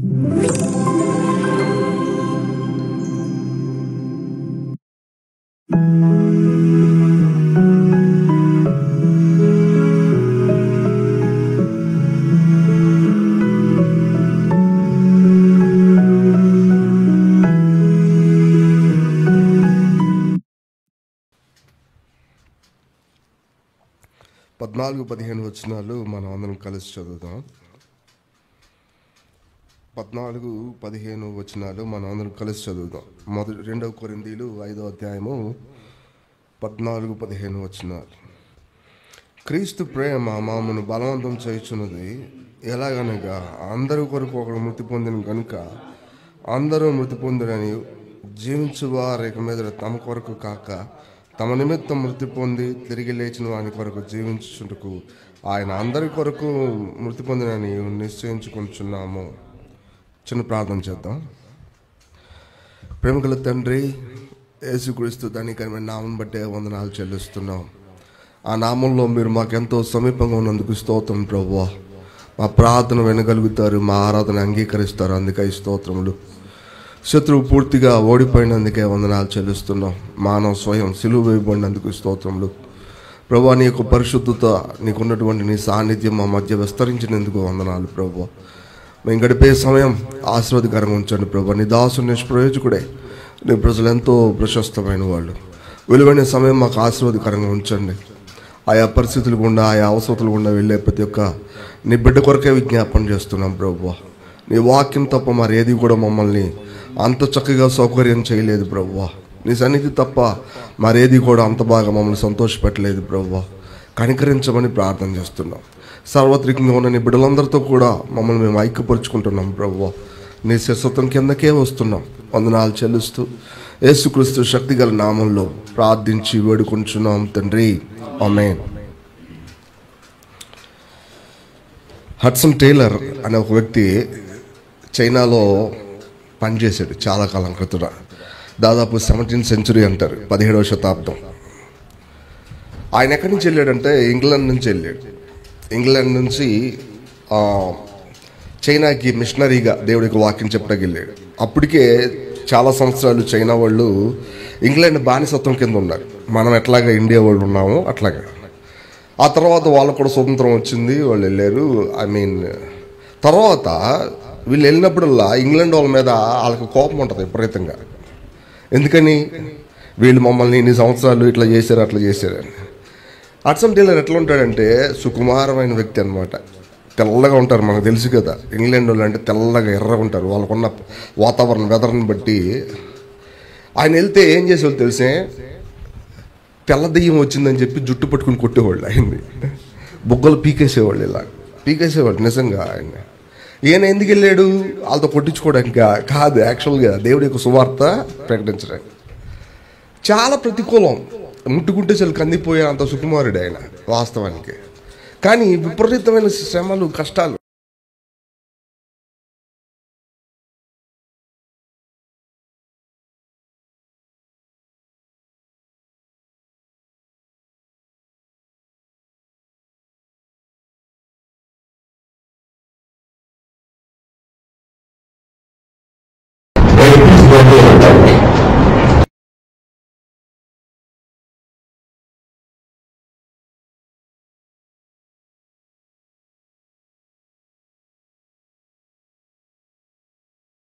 పద్నాలుగు 15 వచనాలు మనం అందరం కలిసి చదువుదాం. 14-15 వచనాలు మనం అందరం కలిసి చదువుదాం. 2 కొరింథీయులు 5వ అధ్యాయము 14-15 వచనాలు. క్రీస్తు ప్రేమ మామను బలవంతం చేయుచున్నది, ఎలాగనగా అందరి కొరకు ఒకడు మృతి పొందిన కనుక అందరూ మృతి పొందిరని, జీవించువారు ఇక మీద తమ కొరకు కాక తమ నిమిత్తం మృతి పొంది తిరిగి లేచిన వాని కొరకు జీవించుటకు ఆయన అందరి కొరకు మృతి పొందినని నిశ్చయించుకుంటున్నాము. చిన్న ప్రార్థన చేద్దాం. ప్రేమగల తండ్రి, యేసుక్రీస్తు ధనికరమైన నామం బట్టే వందనాలు చెల్లిస్తున్నాం. ఆ నామంలో మీరు మాకెంతో సమీపంగా ఉన్నందుకు స్తోత్రం ప్రభువా. మా ప్రార్థన వినగలుగుతారు, మా ఆరాధన అంగీకరిస్తారు, అందుకై స్తోత్రములు. శత్రువు పూర్తిగా ఓడిపోయినందుకే వందనాలు చెల్లిస్తున్నాం. మానవ స్వయం సిలువ వేయబడినందుకు స్తోత్రములు ప్రభువా. నీ యొక్క పరిశుద్ధత, నీకున్నటువంటి నీ సాన్నిధ్యం మా మధ్య విస్తరించినందుకు వందనాలు ప్రభువా. మేము గడిపే సమయం ఆశీర్వాదకరంగా ఉంచండి ప్రభువా. నీ దాసుని నిష్ప్రయోజకుడే, నీ ప్రజలు ఎంతో ప్రశస్తమైన వాళ్ళు. విలువైన సమయం మాకు ఆశీర్వాదకరంగా ఉంచండి. ఆయా పరిస్థితులు గుండా, ఆయా అవసరతలు గుండా వెళ్ళే ప్రతి ఒక్క నీ బిడ్డ కొరకే విజ్ఞాపన చేస్తున్నాం ప్రభువా. నీ వాక్యం తప్ప మరి ఏది కూడా మమ్మల్ని అంత చక్కగా సౌకర్యం చేయలేదు ప్రభువా. నీ సన్నిధి తప్ప మరేది కూడా అంత బాగా మమ్మల్ని సంతోషపెట్టలేదు ప్రభువా. కనికరించమని ప్రార్థన చేస్తున్నాం. సార్వత్రికంగా ఉన్న నీ బిడ్డలందరితో కూడా మమ్మల్ని మేము ఐక్యపరుచుకుంటున్నాం ప్రభువా. నీ శస్త్రం కిందకే వస్తున్నాం. వందనాలు చెల్లిస్తూ యేసుక్రీస్తు శక్తిగల నామంలో ప్రార్థించి వేడుకుంటున్నాం తండ్రి, ఆమేన్. హడ్సన్ టేలర్ అనే ఒక వ్యక్తి చైనాలో పనిచేశాడు చాలా కాలం క్రితం. దాదాపు 17th century అంటారు, 17వ శతాబ్దం. ఆయన ఎక్కడి నుంచి వెళ్ళాడంటే ఇంగ్లాండ్ నుంచి వెళ్ళాడు. ఇంగ్లాండ్ నుంచి చైనాకి మిషనరీగా దేవుడికి వాక్యం చెప్పడానికి వెళ్ళాడు. అప్పటికే చాలా సంవత్సరాలు చైనా వాళ్ళు ఇంగ్లాండ్ బానిసత్వం కింద ఉన్నారు. మనం ఎట్లాగా ఇండియా వాళ్ళు ఉన్నామో అట్లాగా. ఆ తర్వాత వాళ్ళకు కూడా స్వతంత్రం వచ్చింది, వాళ్ళు వెళ్ళారు. తర్వాత వీళ్ళు వెళ్ళినప్పుడల్లా ఇంగ్లాండ్ వాళ్ళ మీద వాళ్ళకి కోపం ఉంటుంది విపరీతంగా. ఎందుకని? వీళ్ళు మమ్మల్ని ఇన్ని సంవత్సరాలు ఇట్లా చేశారు అట్లా చేశారని. హడ్సన్ టేలర్ ఎట్లా ఉంటాడంటే సుకుమారమైన వ్యక్తి అనమాట. తెల్లగా ఉంటారు, మనకు తెలుసు కదా. ఇంగ్లాండ్ వాళ్ళు అంటే తెల్లగా ఎర్రగా ఉంటారు. వాళ్ళకున్న వాతావరణం వెదర్ని బట్టి. ఆయన వెళ్తే ఏం చేసేవాళ్ళు తెలిసే, తెల్ల దెయ్యం వచ్చిందని చెప్పి జుట్టు పట్టుకుని కొట్టేవాళ్ళు. ఆయన్ని బుగ్గలు పీకేసేవాళ్ళు, ఇలా పీకేసేవాళ్ళు నిజంగా. ఈయన ఎందుకు వెళ్ళాడు? వాళ్ళతో కొట్టించుకోవడానికి కాదు, యాక్చువల్గా దేవుడి యొక్క సువార్త ప్రకటించడానికి. చాలా ప్రతికూలం, ముట్టుకుంటే చాలు కందిపోయే అంత సుకుమారుడు ఆయన వాస్తవానికి. కానీ విపరీతమైన శ్రమలు, కష్టాలు.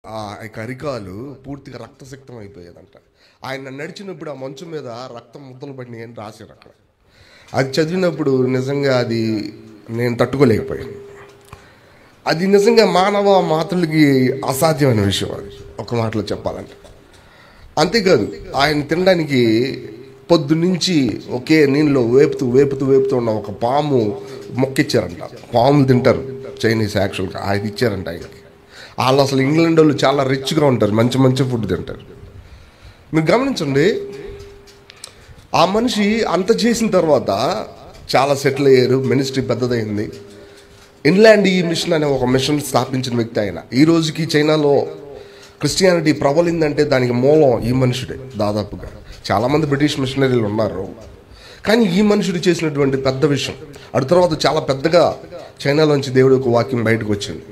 ఆ అరికాలు పూర్తిగా రక్తసిక్తం అయిపోయేదంట. ఆయన నడిచినప్పుడు ఆ మంచు మీద రక్తం ముద్దలు పడినాయి అని రాశారు అక్కడ. అది చదివినప్పుడు నిజంగా అది నేను తట్టుకోలేకపోయాను. అది నిజంగా మానవ మాతృలకి అసాధ్యమైన విషయం, అది ఒక మాటలో చెప్పాలంటే. అంతేకాదు, ఆయన తినడానికి పొద్దున్నుంచి ఒకే నీళ్ళలో వేపుతూ వేపుతూ వేపుతూ ఉన్న ఒక పాము మొక్క ఇచ్చారంట. పాములు తింటారు చైనీస్ యాక్చువల్గా, అది ఇచ్చారంట ఆయనకి. వాళ్ళు అసలు ఇంగ్లాండ్ వాళ్ళు చాలా రిచ్గా ఉంటారు, మంచి మంచి ఫుడ్ తింటారు. మీరు గమనించండి, ఆ మనిషి అంత చేసిన తర్వాత చాలా సెటిల్ అయ్యారు, మినిస్ట్రీ పెద్దదైంది. ఇన్లాండ్ ఈ మిషన్ అనే ఒక మిషన్ స్థాపించిన వ్యక్తి ఆయన. ఈ రోజుకి చైనాలో క్రిస్టియానిటీ ప్రబలిందంటే దానికి మూలం ఈ మనుషుడే. దాదాపుగా చాలామంది బ్రిటిష్ మిషనరీలు ఉన్నారు, కానీ ఈ మనుషుడు చేసినటువంటి పెద్ద విషయం. అటు తర్వాత చాలా పెద్దగా చైనాలోంచి దేవుడి యొక్క వాక్యం బయటకు వచ్చింది.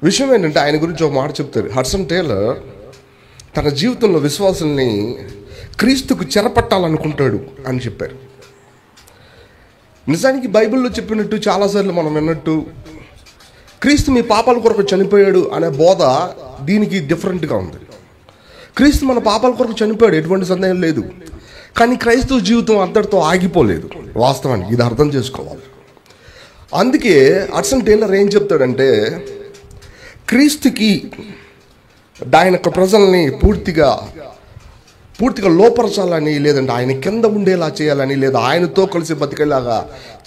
విషయం ఏంటంటే ఆయన గురించి ఒక మాట చెప్తారు. హడ్సన్ టేలర్ తన జీవితంలో విశ్వాసుల్ని క్రీస్తుకు చెరపట్టాలనుకుంటాడు అని చెప్పారు. నిజానికి బైబిల్లో చెప్పినట్టు చాలాసార్లు మనం విన్నట్టు క్రీస్తు మీ పాపాల కొరకు చనిపోయాడు అనే బోధ దీనికి డిఫరెంట్గా ఉంది. క్రీస్తు మన పాపాల కొరకు చనిపోయాడు, ఎటువంటి సందేహం లేదు. కానీ క్రైస్తవ జీవితం అంతటితో ఆగిపోలేదు. వాస్తవానికి ఇది అర్థం చేసుకోవాలి. అందుకే హడ్సన్ టేలర్ ఏం చెప్తాడంటే, క్రీస్తుకి ఆయన యొక్క ప్రజల్ని పూర్తిగా లోపరచాలని, లేదంటే ఆయన కింద ఉండేలా చేయాలని, లేదా ఆయనతో కలిసి బతికేలాగా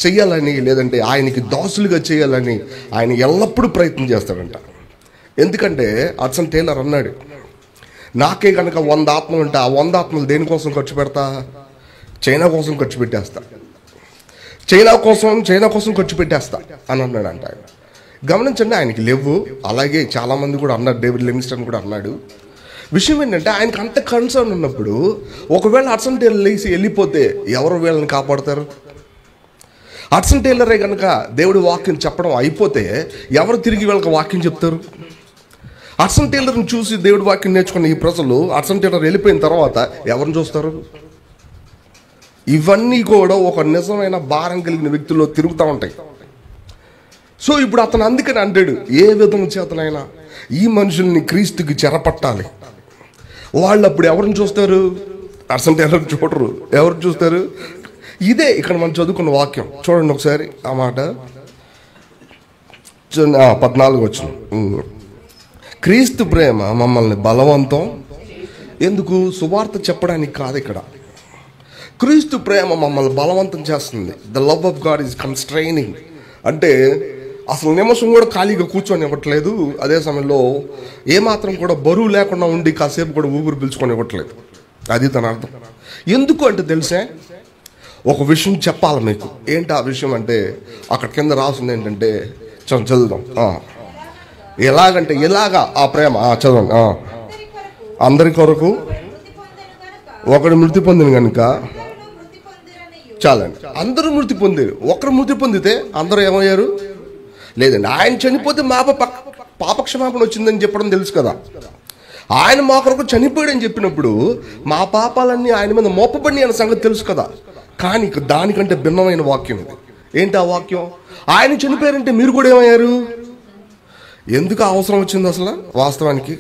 చేయాలని, లేదంటే ఆయనకి దాసులుగా చేయాలని ఆయన ఎల్లప్పుడూ ప్రయత్నం చేస్తాడంట. ఎందుకంటే హడ్సన్ టేలర్ అన్నాడు, నాకే కనుక 100 ఆత్మలు ఉంటే ఆ 100 ఆత్మలు దేనికోసం ఖర్చు పెడతా? చైనా కోసం ఖర్చు పెట్టేస్తా, చైనా కోసం ఖర్చు పెట్టేస్తా అని అన్నాడంట ఆయన. గమనించండి, ఆయనకి లేవు. అలాగే చాలామంది కూడా అన్నారు, డేవిడ్ లివింగ్స్టన్ కూడా అన్నాడు. విషయం ఏంటంటే ఆయనకు అంత కన్సర్న్ ఉన్నప్పుడు ఒకవేళ హడ్సన్ టేలర్ లేచి వెళ్ళిపోతే ఎవరు వీళ్ళని కాపాడతారు? హడ్సన్ టేలరే కనుక దేవుడి వాక్యం చెప్పడం అయిపోతే ఎవరు తిరిగి వీళ్ళకి వాక్యం చెప్తారు? హడ్సన్ టేలర్ని చూసి దేవుడి వాక్యం నేర్చుకున్న ఈ ప్రజలు హడ్సన్ టేలర్ వెళ్ళిపోయిన తర్వాత ఎవరిని చూస్తారు? ఇవన్నీ కూడా ఒక నిజమైన భారం కలిగిన వ్యక్తుల్లో తిరుగుతూ ఉంటాయి. సో ఇప్పుడు అతను అందుకని అంటాడు, ఏ విధం చేతనైనా ఈ మనుషుల్ని క్రీస్తుకి చెరపట్టాలి. వాళ్ళు అప్పుడు ఎవరిని చూస్తారు? హడ్సన్ టేలర్ చూడరు. ఎవరు చూస్తారు? ఇదే ఇక్కడ మనం చదువుకున్న వాక్యం చూడండి ఒకసారి. ఆ మాట 14 వచ్చిన, క్రీస్తు ప్రేమ మమ్మల్ని బలవంతం ఎందుకు? సువార్త చెప్పడానికి కాదు. ఇక్కడ క్రీస్తు ప్రేమ మమ్మల్ని బలవంతం చేస్తుంది. The love of God is కన్స్ట్రైనింగ్. అంటే అసలు నిమిషం కూడా ఖాళీగా కూర్చొని ఇవ్వట్లేదు. అదే సమయంలో ఏమాత్రం కూడా బరువు లేకుండా ఉండి కాసేపు కూడా ఊపిరి పీల్చుకొని ఇవ్వట్లేదు. అది తన అర్థం. ఎందుకు అంటే తెలిసే, ఒక విషయం చెప్పాలి మీకు. ఏంటి ఆ విషయం అంటే, అక్కడ కింద రాసింది ఏంటంటే, చదువుదాం. ఎలాగంటే ఇలాగా ఆ ప్రేమ చదవండి. అందరి కొరకు ఒకడు మృతి పొందిన కనుక చాలండి. అందరూ మృతి పొందారు. ఒకరు మృతి పొందితే అందరూ ఏమయ్యారు? లేదండి, ఆయన చనిపోతే మా పాపక్షమాపణ వచ్చిందని చెప్పడం తెలుసు కదా. ఆయన మా కొరకు చనిపోయాడని చెప్పినప్పుడు మా పాపాలన్నీ ఆయన మీద మోపబడి అనే సంగతి తెలుసు కదా. కానీ దానికంటే భిన్నమైన వాక్యం ఇది. ఏంటి ఆ వాక్యం? ఆయన చనిపోయారంటే మీరు కూడా ఏమయ్యారు? ఎందుకు అవసరం వచ్చింది అసలు? వాస్తవానికి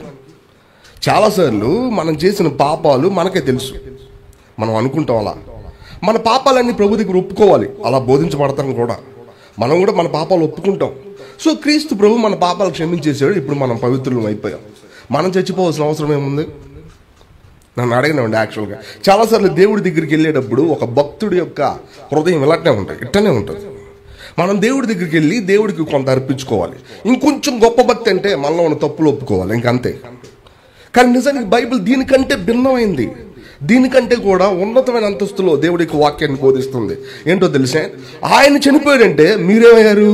చాలాసార్లు మనం చేసిన పాపాలు మనకే తెలుసు. మనం అనుకుంటాం అలా. మన పాపాలన్నీ ప్రభు దగ్గర ఒప్పుకోవాలి, అలా బోధించబడతాం కూడా. మనం కూడా మన పాపాలు ఒప్పుకుంటాం. సో క్రీస్తు ప్రభు మన పాపాలు క్షమించేసాడు. ఇప్పుడు మనం పవిత్రులం అయిపోయాం. మనం చచ్చిపోవాల్సిన అవసరం ఏముంది? నన్ను అడిగినామండి. యాక్చువల్గా చాలాసార్లు దేవుడి దగ్గరికి వెళ్ళేటప్పుడు ఒక భక్తుడి యొక్క హృదయం ఇలాంటినే ఉంటుంది, ఇట్టనే ఉంటుంది. మనం దేవుడి దగ్గరికి వెళ్ళి దేవుడికి కొంత అర్పించుకోవాలి. ఇంకొంచెం గొప్ప భక్తి అంటే మనలో ఉన్న తప్పులు ఒప్పుకోవాలి, ఇంకంతే. కానీ నిజానికి బైబిల్ దీనికంటే భిన్నమైంది. దీనికంటే కూడా ఉన్నతమైన అంతస్తులో దేవుడికి వాక్యాన్ని బోధిస్తుంది. ఏంటో తెలిసే, ఆయన చనిపోయాడంటే మీరేమయ్యారు?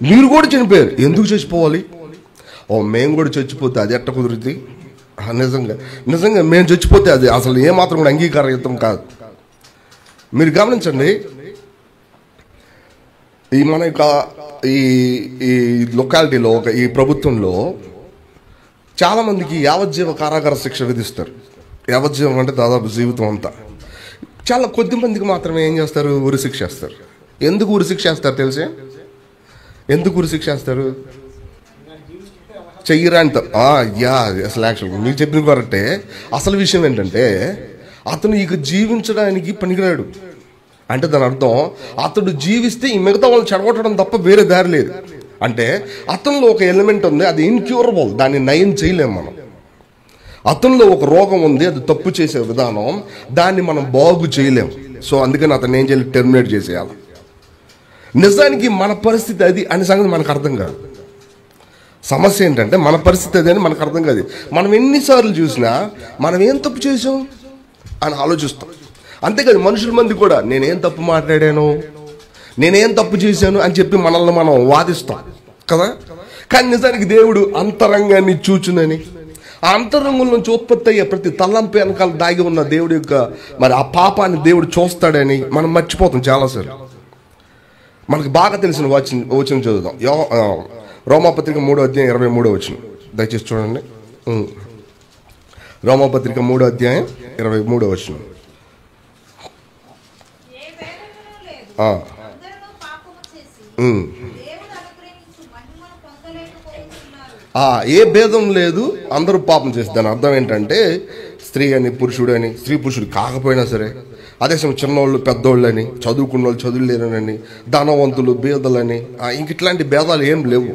మీరు కూడా చనిపోయారు. ఎందుకు చచ్చిపోవాలి? మేము కూడా చచ్చిపోతే అది ఎట్ట కుదురుతుంది? నిజంగా మేము చచ్చిపోతే అది అసలు ఏమాత్రం కూడా అంగీకారయుతం కాదు. మీరు గమనించండి, మన యొక్క ఈ లొకాలిటీలో ఈ ప్రభుత్వంలో చాలామందికి యావజ్జీవ కారాగార శిక్ష విధిస్తారు. యావజ్జీవం అంటే దాదాపు జీవితం అంతా. చాలా కొద్ది మందికి మాత్రమే ఏం చేస్తారు? ఉరి శిక్ష వేస్తారు. ఎందుకు ఉరి శిక్ష వేస్తారు తెలిసే? ఎందుకు ఉరి శిక్ష వేస్తారు? చెయ్యరాంతో అసలు యాక్చువల్గా మీకు చెప్పిన కరెక్టే. అసలు విషయం ఏంటంటే, అతను ఇక జీవించడానికి పనికిరాడు. అంటే దాని అర్థం అతడు జీవిస్తే ఈ మిగతా వాళ్ళు చెడగొట్టడం తప్ప వేరే దారి లేదు. అంటే అతనిలో ఒక ఎలిమెంట్ ఉంది, అది ఇన్క్యూరబుల్, దాన్ని నయం చేయలేము మనం. అతనిలో ఒక రోగం ఉంది, అది తప్పు చేసే విధానం, దాన్ని మనం బాగు చేయలేము. సో అందుకని అతను ఏం చేయాలి? టెర్మినేట్ చేసేయాలి. నిజానికి మన పరిస్థితి అది అనే సంగతి మనకు అర్థం కాదు. సమస్య ఏంటంటే మన పరిస్థితి అది అని మనకు అర్థం కాదు. మనం ఎన్నిసార్లు చూసినా మనం ఏం తప్పు చేసాం అని ఆలోచిస్తాం. అంతేకాదు మనుషుల మంది కూడా నేనేం తప్పు మాట్లాడాను, నేనేం తప్పు చేశాను అని చెప్పి మనల్ని మనం వాదిస్తాం కదా. కానీ నిజానికి దేవుడు అంతరంగాన్ని చూచునని, ఆ అంతరంగం నుంచి ఉత్పత్తి అయ్యే ప్రతి తలంపు వెనకాల దాగి ఉన్న దేవుడి యొక్క మరి ఆ పాపాన్ని దేవుడు చూస్తాడని మనం మర్చిపోతాం చాలాసార్లు. మనకు బాగా తెలిసిన వచనం చదువుదాం. రోమాపత్రిక 3:23 దయచేసి చూడండి. రోమాపత్రిక 3:23. ఏ భేదం లేదు, అందరూ పాపం చేసి. దాని అర్థం ఏంటంటే స్త్రీ అని పురుషుడు అని, స్త్రీ పురుషుడు కాకపోయినా సరే, అదే సమయం చిన్నోళ్ళు పెద్దోళ్ళని, చదువుకున్న వాళ్ళు చదువులేరని, ధనవంతులు బీదలని, ఇంక ఇట్లాంటి భేదాలు ఏం లేవు.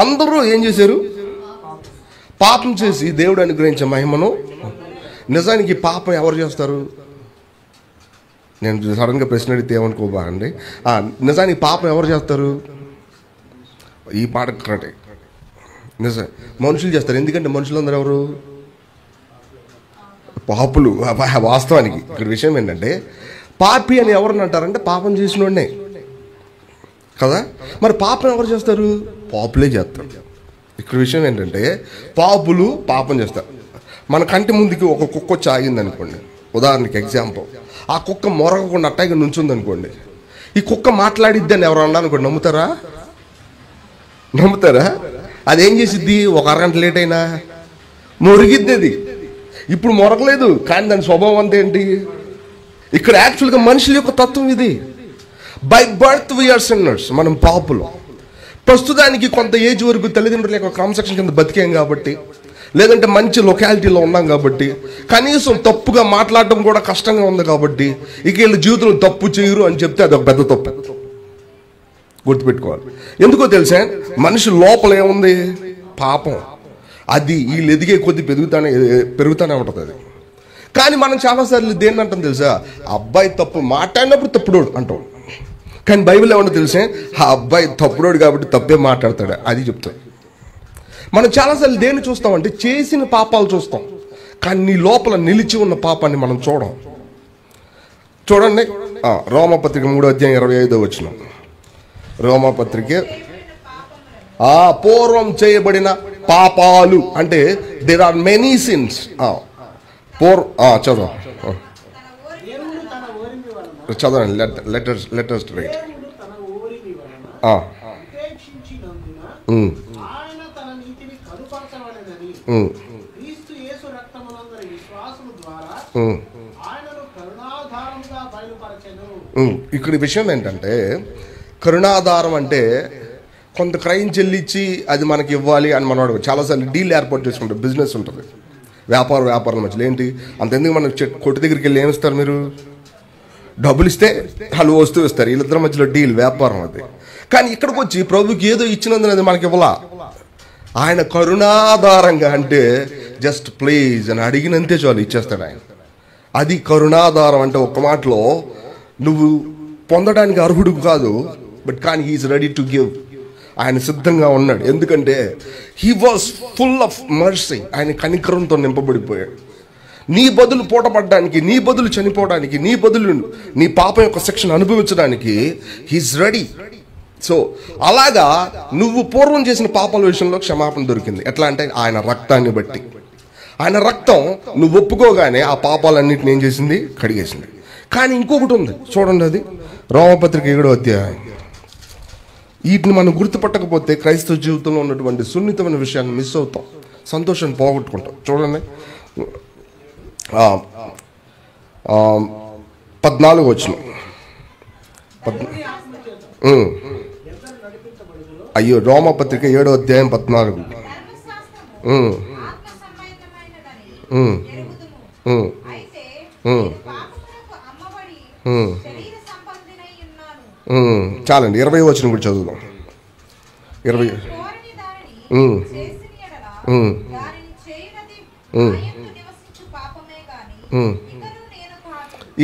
అందరూ ఏం చేశారు? పాపం చేసి దేవుడు అనుగ్రహించే మహిమను. నిజానికి పాపం ఎవరు చేస్తారు? నేను సడన్గా ప్రశ్న అడిగితే ఏమనుకోబాగండి. నిజానికి పాపం ఎవరు చేస్తారు? ఈ పాట కరెక్టే, నిజం మనుషులు చేస్తారు. ఎందుకంటే మనుషులందరూ ఎవరు? పాపులు. వాస్తవానికి ఇక్కడ విషయం ఏంటంటే పాపి అని ఎవరిని అంటారంటే పాపం చేసినోడే కదా. మరి పాపం ఎవరు చేస్తారు? పాపులే చేస్తారు. ఇక్కడ విషయం ఏంటంటే పాపులు పాపం చేస్తారు. మన కంటి ముందుకి ఒక కుక్క వచ్చి ఆగింది అనుకోండి, ఉదాహరణకి ఎగ్జాంపుల్. ఆ కుక్క మొరగకుండా అట్టాగా నుంచుంది అనుకోండి, ఈ కుక్క మాట్లాడిద్ది అని ఎవరు అన్నా అనుకోండి, నమ్ముతారా? అదేం చేసిద్ది? ఒక అరగంట లేట్ అయినా మొరిగిద్ది. అది ఇప్పుడు మొరగలేదు, కానీ దాని స్వభావం అంతా ఏంటి? ఇక్కడ యాక్చువల్గా మనుషుల యొక్క తత్వం ఇది. By birth we are sinners. మనం పాపులు. ప్రస్తుతానికి కొంత ఏజ్ వరకు తల్లిదండ్రుల యొక్క క్రమశిక్షణ కింద బతికాం కాబట్టి, లేదంటే మంచి లొకాలిటీలో ఉన్నాం కాబట్టి, కనీసం తప్పుగా మాట్లాడటం కూడా కష్టంగా ఉంది కాబట్టి, ఇక వీళ్ళ జీవితంలో తప్పు చేయరు అని చెప్తే అదొక పెద్ద తప్పు. గుర్తుపెట్టుకోవాలి. ఎందుకో తెలుసా? మనిషి లోపల ఏముంది? పాపం. అది వీళ్ళు ఎదిగే కొద్ది పెరుగుతానే ఉంటుంది అది. కానీ మనం చాలాసార్లు దేన్ని అంటాం తెలుసా? అబ్బాయి తప్పు మాట్లాడినప్పుడు తప్పుడోడు అంటాం. కానీ బైబిల్ ఏమన్నా తెలుసా? ఆ అబ్బాయి తప్పుడోడు కాబట్టి తప్పే మాట్లాడతాడు అది చెప్తాడు. మనం చాలాసార్లు దేన్ని చూస్తామంటే చేసిన పాపాలు చూస్తాం, కానీ నీ లోపల నిలిచి ఉన్న పాపాన్ని మనం చూడం. చూడండి, రోమాపత్రిక 3:25. రోమాపత్రిక పూర్వం చేయబడిన పాపాలు అంటే దేర్ ఆర్ మెనీ సిన్స్. చదవండి, లెటర్స్ రైట్. ఇక్కడ విషయం ఏంటంటే కరుణాధారం అంటే కొంత క్రైమ్ చెల్లించి అది మనకి ఇవ్వాలి అని మనం చాలాసార్లు డీల్ ఏర్పాటు చేసుకుంటాం. బిజినెస్ ఉంటుంది, వ్యాపారం మధ్యలో ఏంటి అంతెందుకు? మనం కొట్టు దగ్గరికి వెళ్ళి ఏమిస్తారు? మీరు డబ్బులు ఇస్తే వాళ్ళు వస్తువు ఇస్తారు, వీళ్ళిద్దరి మధ్యలో డీల్, వ్యాపారం అది. కానీ ఇక్కడికి వచ్చి ప్రభుకి ఏదో ఇచ్చినందున అది మనకి ఇవ్వాల. ఆయన కరుణాధారంగా అంటే జస్ట్ ప్లీజ్ అని అడిగినంతే చాలు ఇచ్చేస్తాడు ఆయన. అది కరుణాధారం అంటే ఒక్క మాటలో నువ్వు పొందడానికి అర్హుడు కాదు, బట్ కానీ హీఈస్ రెడీ టు గివ్. ఆయన సిద్ధంగా ఉన్నాడు. ఎందుకంటే he was full of mercy. ఆయన కనికరంతో నింపబడిపోయాడు. నీ బదులు పూటపడడానికి, నీ బదులు చనిపోవడానికి, నీ బదులు నీ పాపం యొక్క శిక్షను అనుభవించడానికి హీఈస్ రెడీ. సో అలాగా నువ్వు పూర్వం చేసిన పాపాల విషయంలో క్షమాపణ దొరికింది. ఎట్లా అంటే ఆయన రక్తాన్ని బట్టి. ఆయన రక్తం నువ్వు ఒప్పుకోగానే ఆ పాపాలన్నింటిని ఏం చేసింది? కడిగేసింది. కానీ ఇంకొకటి ఉంది చూడండి, అది రోమపత్రిక 7వ. వీటిని మనం గుర్తుపట్టకపోతే క్రైస్తవ జీవితంలో ఉన్నటువంటి సున్నితమైన విషయాన్ని మిస్ అవుతాం, సంతోషాన్ని పోగొట్టుకుంటాం. చూడండి 14. అయ్యో, రోమపత్రిక 7:14. చాలండి, 20 కూడా చదువుదాం. 20.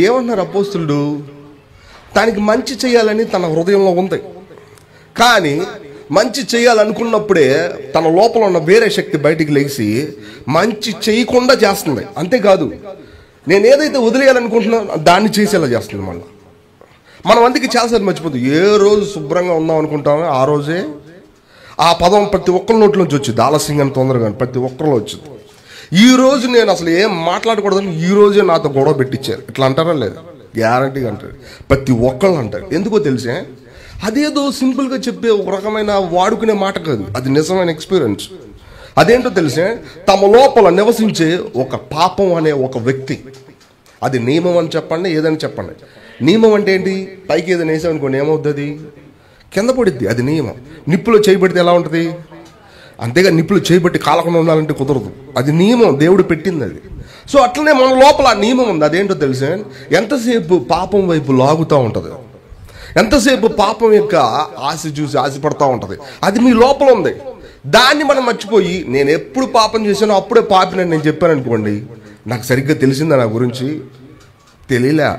ఏమన్నారు అపోస్తులుడు? తనకి మంచి చేయాలని తన హృదయంలో ఉంది, కానీ మంచి చేయాలనుకున్నప్పుడే తన లోపల ఉన్న వేరే శక్తి బయటికి లేచి మంచి చేయకుండా చేస్తుంది. అంతేకాదు, నేను ఏదైతే వదిలేయాలనుకుంటున్నానో దాన్ని చేసేలా చేస్తుంది. మళ్ళీ మనం అందుకే చాలాసార్లు మర్చిపోతుంది. ఏ రోజు శుభ్రంగా ఉందాం అనుకుంటామో ఆ రోజే ఆ పదం ప్రతి ఒక్కరి నోట్లోంచి వచ్చింది. ఆలస్యంగా తొందరగా ప్రతి ఒక్కరిలో వచ్చింది. ఈ రోజు నేను అసలు ఏం మాట్లాడకూడదని ఈ రోజే నాతో గొడవ పెట్టించారు. ఇట్లా అంటారా? లేదు, గ్యారంటీగా అంటారు. ప్రతి ఒక్కళ్ళు అంటారు. ఎందుకో తెలిసే? అదేదో సింపుల్గా చెప్పే ఒక రకమైన వాడుకునే మాట కాదు, అది నిజమైన ఎక్స్పీరియన్స్. అదేంటో తెలిసే, తమ లోపల నివసించే ఒక పాపం అనే ఒక వ్యక్తి. అది నియమం అని చెప్పండి, ఏదని చెప్పండి. నియమం అంటే ఏంటి? పైకి ఏదైనా వేసామనుకోండి ఏమవుతుంది? కింద పడిద్ది. అది నియమం. నిప్పులో చేయబడితే ఎలా ఉంటుంది? అంతేగా నిప్పులు చేయబట్టి కాలకుండా ఉండాలంటే కుదరదు. అది నియమం, దేవుడు పెట్టింది అది. సో అట్లనే మన లోపల ఆ నియమం ఉంది. అదేంటో తెలిసే, ఎంతసేపు పాపం వైపు లాగుతూ ఉంటుంది, ఎంతసేపు పాపం యొక్క ఆశ చూసి ఆశపడతా ఉంటుంది. అది మీ లోపల ఉంది. దాన్ని మనం మర్చిపోయి నేను ఎప్పుడు పాపం చేశానో అప్పుడే పాపినని నేను చెప్పాను అనుకోండి, నాకు సరిగ్గా తెలిసిందా నా గురించి? తెలియలే.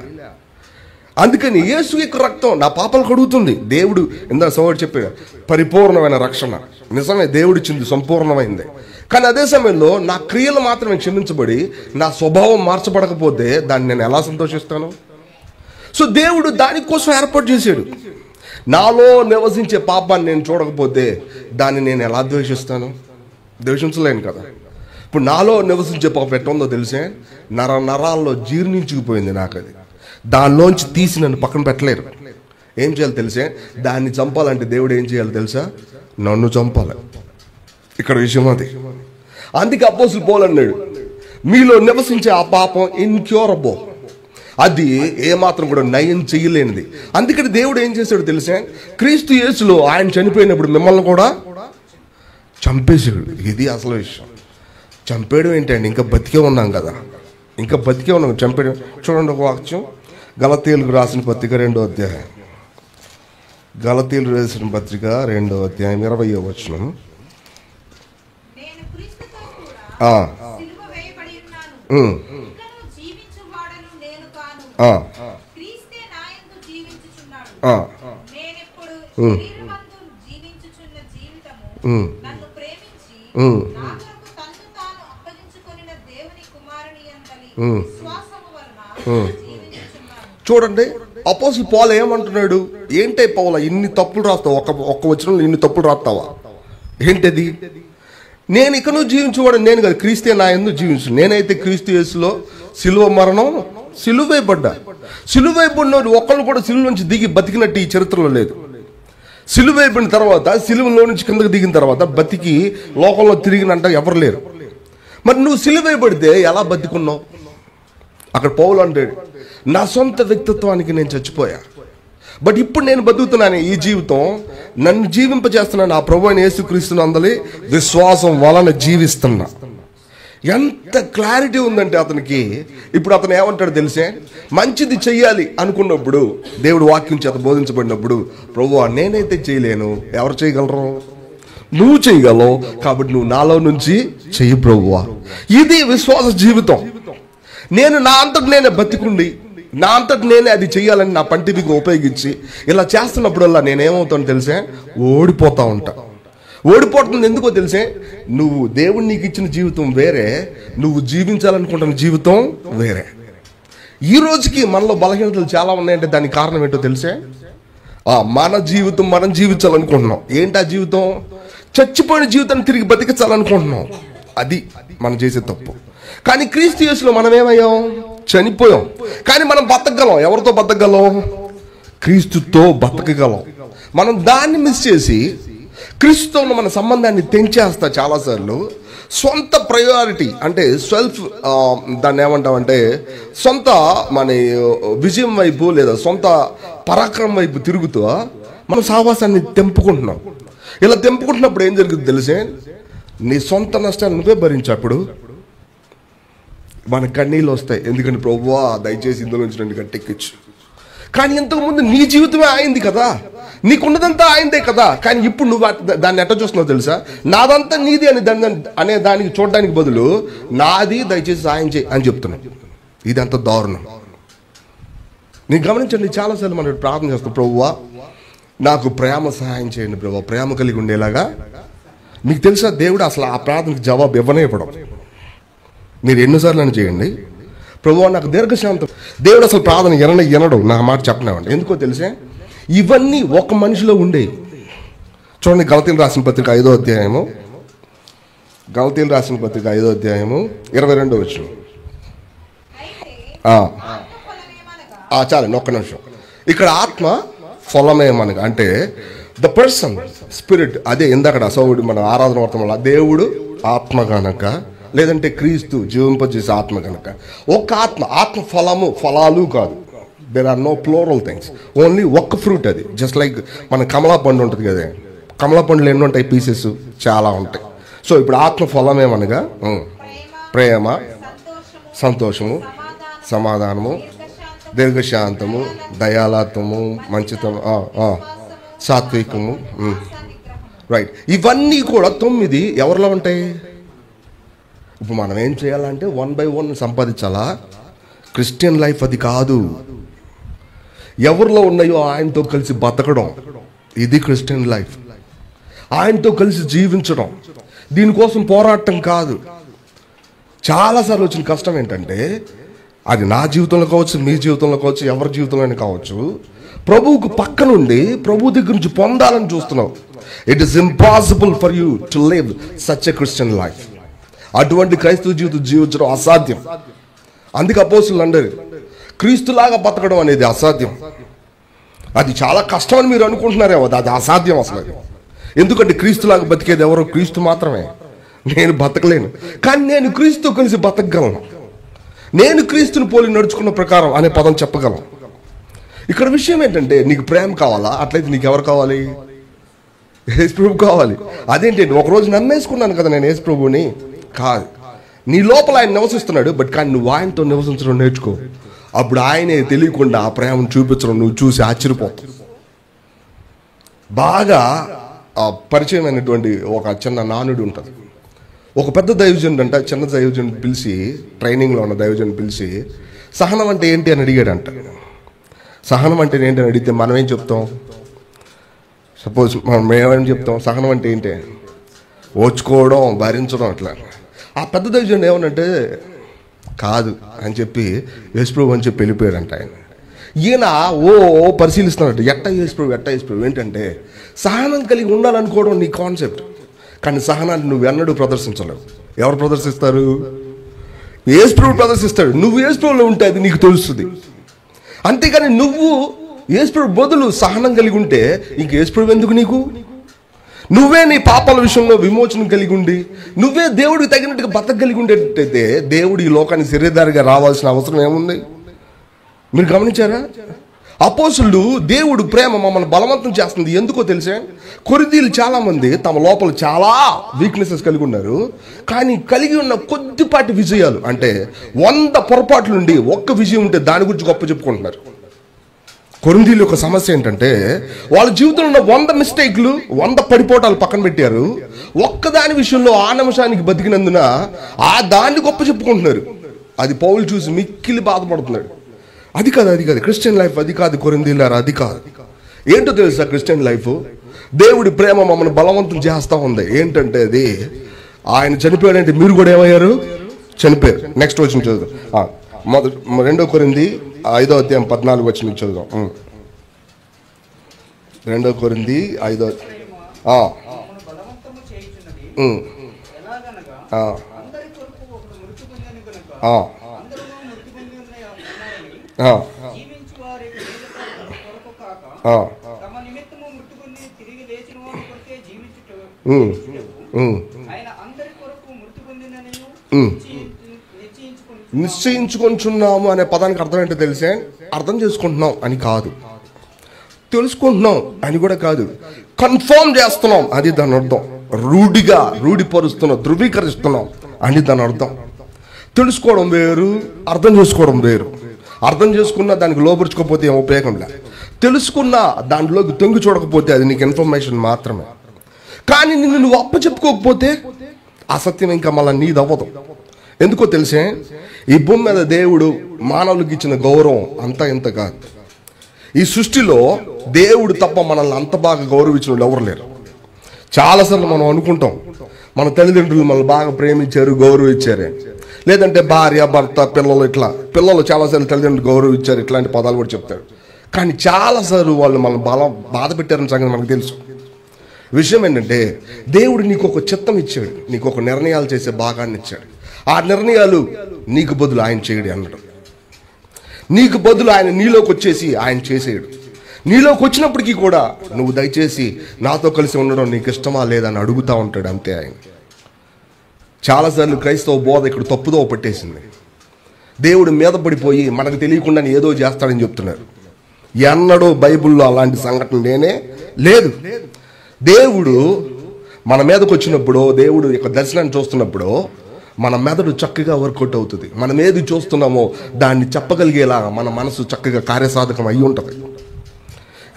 అందుకని యేసు యొక్క రక్తం నా పాపాలు కడుగుతుంది. దేవుడు ఇందా సోదరుడు చెప్పాడు, పరిపూర్ణమైన రక్షణ. నిజమే, దేవుడిచ్చింది సంపూర్ణమైంది. కానీ అదే సమయంలో నా క్రియలు మాత్రమే క్షమించబడి నా స్వభావం మార్చబడకపోతే దాన్ని నేను ఎలా సంతోషిస్తాను? సో దేవుడు దానికోసం ఏర్పాటు చేశాడు. నాలో నివసించే పాపాన్ని నేను చూడకపోతే దాన్ని నేను ఎలా ద్వేషిస్తాను? ద్వేషించలేను కదా. ఇప్పుడు నాలో నివసించే పాపం ఎట్టుందో తెలిసే, నరాల్లో జీర్ణించుకుపోయింది నాకు. అది దానిలోంచి తీసి నన్ను పక్కన పెట్టలేరు. ఏం చేయాలి తెలిసే? దాన్ని చంపాలంటే దేవుడు ఏం చేయాలి తెలుసా? నన్ను చంపాలి. ఇక్కడ విషయం అది. అందుకే అపోస్తలుడు పౌలు అన్నాడు, మీలో నివసించే ఆ పాపం ఇన్క్యూరబుల్, అది ఏమాత్రం కూడా నయం చేయలేనిది. అందుకని దేవుడు ఏం చేశాడు తెలిసే, క్రీస్తు యేసులో ఆయన చనిపోయినప్పుడు మిమ్మల్ని కూడా చంపేశాడు. ఇది అసలు విషయం. చంపేయడం ఏంటండి? ఇంకా బతికే ఉన్నాం కదా, ఇంకా బతికే ఉన్నాం. చంపేయడం చూడండి, ఒక వాక్యం గలతీయులకు రాసిన పత్రిక 2వ అధ్యాయం, గలతీయులు రాసిన పత్రిక 2వ అధ్యాయం 20వ వచనం. చూడండి, అపోస్తలుడు పౌలు ఏమంటున్నాడు? ఏంటే పౌలు ఇన్ని తప్పులు రాస్తావు, ఒక్క వచనంలో ఇన్ని తప్పులు రాస్తావా? ఏంటది? నేను ఇకను జీవించేవాడు నేను కదా, క్రీస్తే నా యందు జీవించు. నేనైతే క్రీస్తు యేసులో సిలువ మరణం, సిలువైపడ్డా. సిలువైపడినోడు ఒక్కళ్ళు కూడా సిలువ నుంచి దిగి బతికినట్టు ఈ చరిత్రలో లేదు. సిలువైపడిన తర్వాత, సిలువలో నుంచి కిందకి దిగిన తర్వాత బతికి లోకంలో తిరిగినంట ఎవరు లేరు. మరి నువ్వు సిలువైపడితే ఎలా బతికున్నావు? అక్కడ పౌలు అంటాడు, నా సొంత వ్యక్తిత్వానికి నేను చచ్చిపోయా, బట్ ఇప్పుడు నేను బతుకుతున్నాను. ఈ జీవితం నన్ను జీవింపజేస్తున్నాను నా ప్రభు అయిన యేసుక్రీస్తు నందలి విశ్వాసం వలన జీవిస్తున్నా. ఎంత క్లారిటీ ఉందంటే అతనికి. ఇప్పుడు అతను ఏమంటాడు తెలిసే, మంచిది చెయ్యాలి అనుకున్నప్పుడు, దేవుడు వాక్యం చేత బోధించబడినప్పుడు, ప్రభువా నేనైతే చేయలేను, ఎవరు చేయగలరు? నువ్వు చేయగలవు, కాబట్టి నువ్వు నాలో నుంచి చెయ్యి ప్రభువా. ఇది విశ్వాస జీవితం. నేను నా అంతటి నేనే బతికుండి నా అంతటి నేనే అది చెయ్యాలని నా పంటివిగా ఉపయోగించి ఇలా చేస్తున్నప్పుడల్లా నేనేమవుతాను తెలిసే, ఓడిపోతా ఉంటా. ఓడిపోతుంది ఎందుకో తెలిసే, నువ్వు దేవుడు నీకు ఇచ్చిన జీవితం వేరే, నువ్వు జీవించాలనుకుంటున్న జీవితం వేరే. ఈ రోజుకి మనలో బలహీనతలు చాలా ఉన్నాయంటే దానికి కారణం ఏంటో తెలిసే, మన జీవితం మనం జీవించాలనుకుంటున్నాం. ఏంటి ఆ జీవితం? చచ్చిపోయిన జీవితాన్ని తిరిగి బతికించాలనుకుంటున్నాం. అది మనం చేసే తప్పు. కానీ క్రీస్తు యేసులో మనం ఏమయ్యాం? చనిపోయాం. కానీ మనం బతకగలం. ఎవరితో బతకగలం? క్రీస్తుతో బతకగలం. మనం దాన్ని మిస్ చేసి క్రీస్తుతో మన సంబంధాన్ని తెంచేస్తా చాలాసార్లు. సొంత ప్రయారిటీ అంటే సెల్ఫ్, దాన్ని ఏమంటామంటే సొంత మన విజయం వైపు లేదా సొంత పరాక్రమం వైపు తిరుగుతూ మనం సావాసాన్ని తెంపుకుంటున్నాం. ఇలా తెంపుకుంటున్నప్పుడు ఏం జరుగుతుంది తెలిసే, నీ సొంత నష్టాలు నువ్వే భరించేప్పుడు మన కన్నీళ్ళు వస్తాయి. ఎందుకంటే ప్రభువా దయచేసి ఇందులో నుంచి నన్ను గట్టెక్కించు. కానీ ఇంతకుముందు నీ జీవితమే ఆయింది కదా, నీకున్నదంతా ఆయిందే కదా. కానీ ఇప్పుడు నువ్వు దాన్ని ఎట్ట చూస్తున్నావు తెలుసా? నాదంతా నీది అనే దానికి చూడడానికి బదులు నాది దయచేసి సాయం చేయి అని చెప్తున్నావు. ఇదంతా దారుణం. నేను గమనించండి, చాలాసార్లు మనం ప్రార్థన చేస్తాం, ప్రభువా నాకు ప్రేమ సహాయం చేయండి ప్రభువా, ప్రేమ కలిగి ఉండేలాగా. మీకు తెలుసా దేవుడు అసలు ఆ ప్రార్థనకు జవాబు ఇవ్వడం. మీరు ఎన్నిసార్లు అని చేయండి, ప్రభువా నాకు దీర్ఘశాంతం. దేవుడు అసలు ప్రార్థన ఎనడం నా మాట చెప్పనివ్వండి. ఎందుకో తెలిసే, ఇవన్నీ ఒక మనిషిలో ఉండేవి. చూడండి, గలతీయులు రాసిన పత్రిక 5వ అధ్యాయము, గలతీయులు రాసిన పత్రిక 5వ అధ్యాయము 22వ వచనం. చాలండి, ఒక్క నిమిషం. ఇక్కడ ఆత్మ ఫలమేమనగా అంటే ద పర్సన్ స్పిరిట్. అదే ఇందాక సౌడు మన ఆరాధన వర్తమానంలో దేవుడు ఆత్మ గనక, లేదంటే క్రీస్తు జీవింపజేసే ఆత్మ గనక. ఒక్క ఆత్మ ఫలాలు కాదు. There are no plural things, only ఒక్క ఫ్రూట్. అది జస్ట్ లైక్ మన కమలా పండు ఉంటుంది కదా, కమలా పండులు ఎన్ని ఉంటాయి, పీసెస్ చాలా ఉంటాయి. సో ఇప్పుడు ఆత్మ ఫలమేమనగా ప్రేమ, సంతోషము, సమాధానము, దీర్ఘశాంతము, దయాళత్వము, మంచితనం, సాత్వికము. రైట్. ఇవన్నీ కూడా 9 ఎవరిలో ఉంటాయి? ఇప్పుడు మనం ఏం చేయాలంటే 1 by 1 సంపాదించాలా? క్రిస్టియన్ లైఫ్ అది కాదు. ఎవరిలో ఉన్నాయో ఆయనతో కలిసి బతకడం, ఇది క్రిస్టియన్ లైఫ్. ఆయనతో కలిసి జీవించడం, దీనికోసం పోరాటం కాదు. చాలాసార్లు వచ్చిన కష్టం ఏంటంటే, అది నా జీవితంలో కావచ్చు, మీ జీవితంలో కావచ్చు, ఎవరి జీవితంలోనే కావచ్చు, ప్రభువుకు పక్క నుండి ప్రభు దగ్గర నుంచి పొందాలని చూస్తున్నావు. It is impossible for you to live such a Christian life. అటువంటి క్రైస్తవ జీవితం జీవించడం అసాధ్యం. అందుకే అపోస్తులు అన్నారు, క్రీస్తులాగా బతకడం అనేది అసాధ్యం. అది చాలా కష్టం అని మీరు అనుకుంటున్నారేమో, అది అసాధ్యం అసలు. ఎందుకంటే క్రీస్తులాగా బతికేది ఎవరో క్రీస్తు మాత్రమే. నేను బతకలేను, కానీ నేను క్రీస్తు కలిసి బతకగలను. నేను క్రీస్తుని పోలి నడుచుకున్న ప్రకారం అనే పదం చెప్పగలను. ఇక్కడ విషయం ఏంటంటే, నీకు ప్రేమ కావాలా? అట్లయితే నీకు ఎవరు కావాలి? యేసు ప్రభు కావాలి. అదేంటంటే, ఒకరోజు నమ్మేసుకున్నాను కదా నేను యేసు ప్రభుని. కాదు, నీ లోపల ఆయన నివసిస్తున్నాడు, కానీ నువ్వు ఆయనతో నివసించడం నేర్చుకో. అప్పుడు ఆయనే తెలియకుండా ఆ ప్రేమను చూపించడం నువ్వు చూసి ఆశ్చర్యపోతావు. బాగా పరిచయమైనటువంటి ఒక చిన్న నానుడు ఉంటుంది. ఒక పెద్ద దైవజనుడు అంట చిన్న దైవజనుడు పిలిచి, ట్రైనింగ్లో ఉన్న దైవజనుడు పిలిచి, సహనం అంటే ఏంటి అని అడిగాడంట. సహనం అంటే ఏంటి అని అడిగితే మనం ఏం చెప్తాం? సపోజ్ మనం ఏమని చెప్తాం? సహనం అంటే ఏంటి? ఓర్చుకోవడం, భరించడం, అట్లా. ఆ పెద్ద దైవజనుడు ఏమనంటే కాదు అని చెప్పి యేసుప్రభు అని చెప్పి వెళ్ళిపోయాడంట ఆయన. ఈయన పరిశీలిస్తున్నాడు, ఎట్ట యేసుప్రభు ఏంటంటే, సహనం కలిగి ఉండాలనుకోవడం నీ కాన్సెప్ట్, కానీ సహనాన్ని నువ్వు ఎన్నడూ ప్రదర్శించలేవు. ఎవరు ప్రదర్శిస్తారు? యేసుప్రభు ప్రదర్శిస్తాడు. నువ్వు యేసుప్రభులో ఉంటే అది నీకు తెలుస్తుంది. అంతేగాని నువ్వు యేసుప్రభు బదులు సహనం కలిగి ఉంటే ఇంక యేసుప్రభు ఎందుకు నీకు? నువ్వే నీ పాపాల విషయంలో విమోచన కలిగి ఉండి, నువ్వే దేవుడికి తగినట్టుగా బతకగలిగి ఉండేటైతే దేవుడు ఈ లోకానికి శరీరధారిగా రావాల్సిన అవసరం ఏముంది? మీరు గమనించారా? అపోస్తులు దేవుడు ప్రేమ మమ్మల్ని బలవంతం చేస్తుంది. ఎందుకో తెలిసే, కొరింథీయులు చాలా మంది తమ లోపల చాలా వీక్నెసెస్ కలిగి ఉన్నారు, కానీ కలిగి ఉన్న కొద్దిపాటి విజయాలు, అంటే 100 పొరపాట్ల నుండి ఒక్క విజయం ఉంటే దాని గురించి గొప్ప చెప్పుకుంటున్నారు. కొరింథీయుల యొక్క సమస్య ఏంటంటే, వాళ్ళ జీవితంలో ఉన్న 100 మిస్టేక్లు, 100 పడిపోటాలు పక్కన పెట్టారు. ఒక్కదాని విషయంలో ఆ నిమిషానికి బతికినందున ఆ దాన్ని గొప్ప చెప్పుకుంటున్నారు. అది పౌలు చూసి మిక్కిలి బాధపడుతున్నాడు. అది కాదు క్రిస్టియన్ లైఫ్, అది కాదు కొరింథీయులారా, అది కాదు. ఏంటో తెలుసా క్రిస్టియన్ లైఫ్? దేవుడి ప్రేమ మమ్మల్ని బలవంతం చేస్తూ ఉంది. ఏంటంటే అది ఆయన చనిపోయాడంటే మీరు కూడా ఏమయ్యారు? చనిపోయారు. నెక్స్ట్ వచ్చిన చదువుదాం. 2 కొరింథీ 5వ అధ్యాయం 14 వచనం చదువుదాం. 2 కొరింథీ 5వ నిశ్చయించుకుంటున్నాము అనే పదానికి అర్థం ఏంటో తెలిసే? అర్థం చేసుకుంటున్నాం అని కాదు, తెలుసుకుంటున్నాం అని కూడా కాదు, కన్ఫర్మ్ చేస్తున్నాం అది దాని అర్థం. రూఢిపరుస్తున్నాం, ధృవీకరిస్తున్నాం అని దాని అర్థం. తెలుసుకోవడం వేరు, అర్థం చేసుకోవడం వేరు. అర్థం చేసుకున్నా దానికి లోపరుచుకోకపోతే ఏం ఉపయోగం లేదు. తెలుసుకున్నా దాంట్లోకి తొంగి చూడకపోతే అది నీకు ఇన్ఫర్మేషన్ మాత్రమే. కానీ నిన్ను నువ్వు అప్పచెప్పుకోకపోతే అసత్యం ఇంకా మళ్ళీ నీదవ్వదు. ఎందుకో తెలిసే, ఈ భూమి మీద దేవుడు మానవులకు ఇచ్చిన గౌరవం అంతా ఇంత కాదు. ఈ సృష్టిలో దేవుడు తప్ప మనల్ని అంత బాగా గౌరవించిన వాళ్ళు ఎవరు లేరు. చాలాసార్లు మనం అనుకుంటాం మన తల్లిదండ్రులు మనల్ని బాగా ప్రేమించారు, గౌరవించారే, లేదంటే భార్య, భర్త, పిల్లలు చాలాసార్లు తల్లిదండ్రులు గౌరవించారు, ఇట్లాంటి పదాలు కూడా చెప్తారు. కానీ చాలాసార్లు వాళ్ళు మనం బాధ పెట్టారని సంగతి మనకు తెలుసు. విషయం ఏంటంటే, దేవుడు నీకు ఒక చిత్తం ఇచ్చాడు, నీకు ఒక నిర్ణయాలు చేసే భాగాన్ని ఇచ్చాడు. ఆ నిర్ణయాలు నీకు బదులు ఆయన చేయడు అన్నాడు. నీకు బదులు ఆయన నీలోకి వచ్చేసి ఆయన చేసేయడు. నీలోకి వచ్చినప్పటికీ కూడా నువ్వు దయచేసి నాతో కలిసి ఉండడం నీకు ఇష్టమా లేదని అడుగుతూ ఉంటాడు, అంతే ఆయన. చాలాసార్లు క్రైస్తవ బోధ ఇక్కడ తప్పుదో పట్టేసింది. దేవుడు మీద పడిపోయి మనకు తెలియకుండా ఏదో చేస్తాడని చెప్తున్నారు. ఎన్నడూ బైబిల్లో అలాంటి సంఘటన లేనే లేదు. దేవుడు మన మీదకి వచ్చినప్పుడు, దేవుడు యొక్క దర్శనాన్ని చూస్తున్నప్పుడు మన మెదడు చక్కగా వర్కౌట్ అవుతుంది. మనం ఏది చూస్తున్నామో దాన్ని చెప్పగలిగేలా మన మనసు చక్కగా కార్యసాధకం అయి ఉంటుంది.